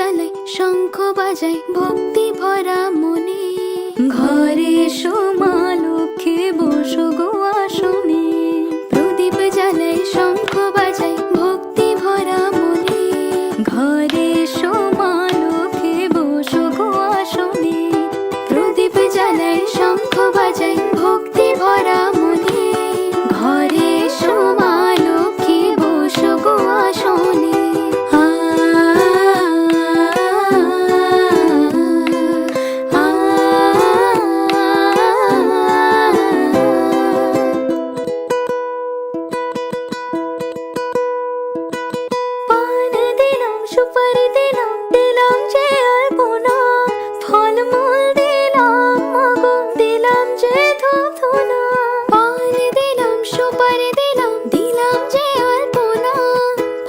জ্বালাই শঙ্খ বাজাই ভক্তি ভরা মনে। ঘরে এসো মা লক্ষ্মী বসো গো আসনে। প্রদীপ জ্বালাই শঙ্খ বাজাই ভক্তি ভরা মনে। ঘরে এসো মা লক্ষ্মী বসো গো আসনে। প্রদীপ জ্বালাই শঙ্খ বাজাই ভক্তি ভরা মনে। ঘরে এসো মা লক্ষ্মী বসো গো আসনে। সুপারি দিলাম দিলাম যে আলপনা। ফলমূল দিলাম মাগো দিলাম যে ধূপ ধুনা। পান দিলাম সুপারি দিলাম দিলাম যে আলপনা।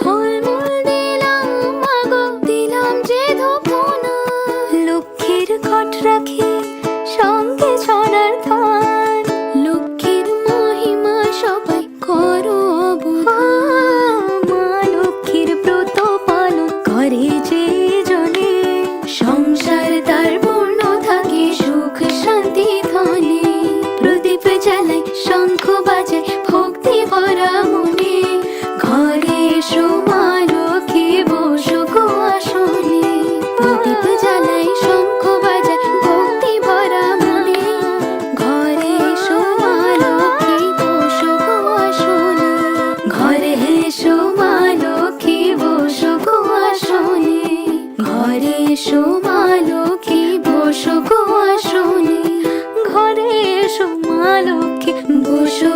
ফলমূল দিলাম মাগো দিলাম যে ধূপ ধুনা। লক্ষ্মীর ঘট রাখি সঙ্গে ছড়ার গান। লক্ষ্মীর মহিমা সবাই করো অবদান। মা লক্ষ্মীর ব্রত করে যে জনে সংসার তার পূর্ণ থাকে সুখ শান্তি ধনে। প্রদীপ জ্বালাই শঙ্খ বাজাই ভক্তি ভরা মনে। ঘরে এসো মা লক্ষ্মী বসো গো আসনে। প্রদীপ জ্বালাই শঙ্খ বাজাই ভক্তি ভরা মনে। ঘরে এসো মা লক্ষ্মী বসো গো আসনে। ঘরে এসো মা লক্ষ্মী বসো গো আসনে। ঘরে এসো মা লক্ষ্মী বসো গো আসনে। ঘরে এসো মা লক্ষ্মী বসো